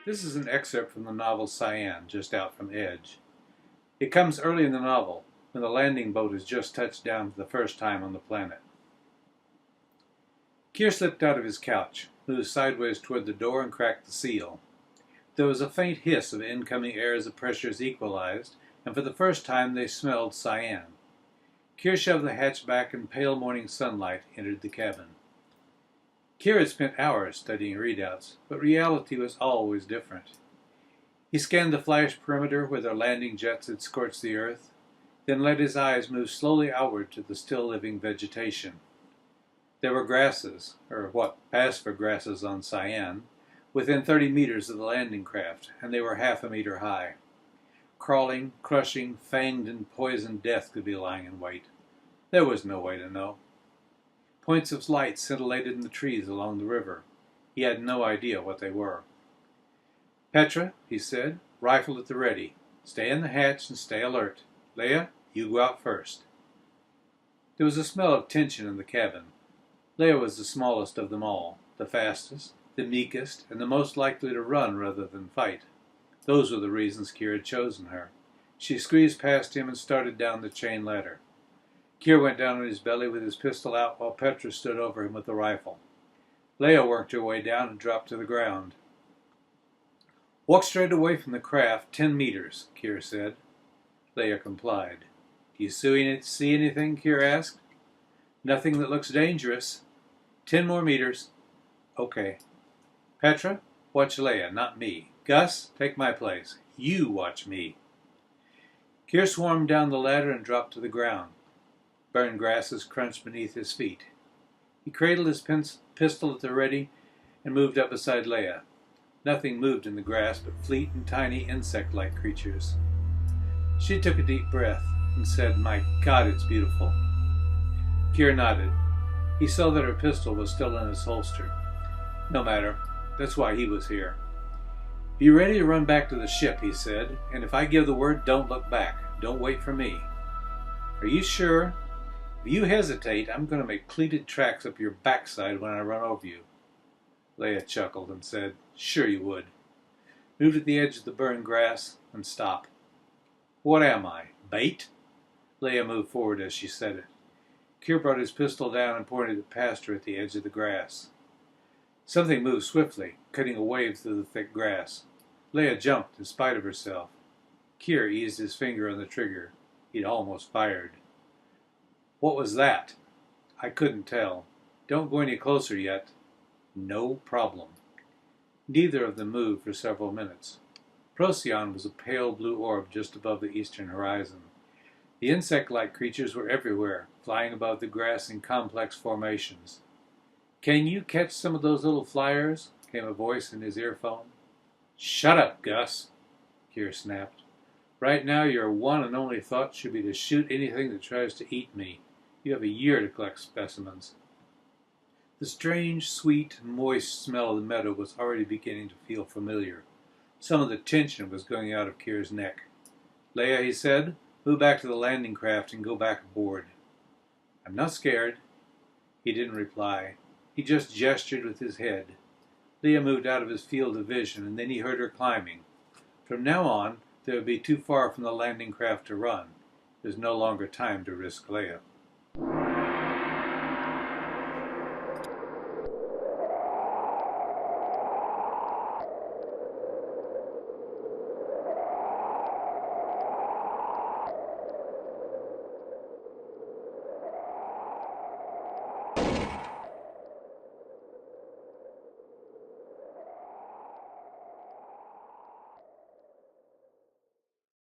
This is an excerpt from the novel Cyan, just out from Edge. It comes early in the novel, when the landing boat has just touched down for the first time on the planet. Kier slipped out of his couch, moved sideways toward the door, and cracked the seal. There was a faint hiss of incoming air as the pressures equalized, and for the first time they smelled cyan. Kier shoved the hatch back, and pale morning sunlight entered the cabin. Kier had spent hours studying readouts, but reality was always different. He scanned the flash perimeter where their landing jets had scorched the earth, then let his eyes move slowly outward to the still-living vegetation. There were grasses, or what passed for grasses on Cyan, within 30 meters of the landing craft, and they were half a meter high. Crawling, crushing, fanged and poisoned death could be lying in wait. There was no way to know. Points of light scintillated in the trees along the river. He had no idea what they were. "Petra," he said, "rifle at the ready. Stay in the hatch and stay alert. Leia, you go out first." There was a smell of tension in the cabin. Leia was the smallest of them all, the fastest, the meekest, and the most likely to run rather than fight. Those were the reasons Kier had chosen her. She squeezed past him and started down the chain ladder. Kier went down on his belly with his pistol out while Petra stood over him with the rifle. Leia worked her way down and dropped to the ground. "Walk straight away from the craft 10 meters, Kier said. Leia complied. "Do you see anything?" Kier asked. "Nothing that looks dangerous. 10 more meters." "Okay. Petra, watch Leia, not me. Gus, take my place. You watch me." Kier swarmed down the ladder and dropped to the ground. Burned grasses crunched beneath his feet. He cradled his pistol at the ready and moved up beside Leia. Nothing moved in the grass but fleet and tiny insect-like creatures. She took a deep breath and said, "My God, it's beautiful." Kier nodded. He saw that her pistol was still in its holster. No matter. That's why he was here. "Be ready to run back to the ship," he said, "and if I give the word, don't look back. Don't wait for me." "Are you sure? If you hesitate, I'm going to make pleated tracks up your backside when I run over you." Leia chuckled and said, "Sure you would." Moved at the edge of the burned grass and stopped. "What am I, bait?" Leia moved forward as she said it. Kier brought his pistol down and pointed it past her at the edge of the grass. Something moved swiftly, cutting a wave through the thick grass. Leia jumped in spite of herself. Kier eased his finger on the trigger. He'd almost fired. "What was that?" "I couldn't tell. Don't go any closer yet." "No problem." Neither of them moved for several minutes. Procyon was a pale blue orb just above the eastern horizon. The insect-like creatures were everywhere, flying above the grass in complex formations. "Can you catch some of those little flyers?" came a voice in his earphone. "Shut up, Gus," Kier snapped. "Right now your one and only thought should be to shoot anything that tries to eat me. You have a year to collect specimens." The strange, sweet, moist smell of the meadow was already beginning to feel familiar. Some of the tension was going out of Kier's neck. "Leia," he said, "move back to the landing craft and go back aboard." "I'm not scared." He didn't reply. He just gestured with his head. Leia moved out of his field of vision, and then he heard her climbing. From now on, they would be too far from the landing craft to run. There was no longer time to risk Leia.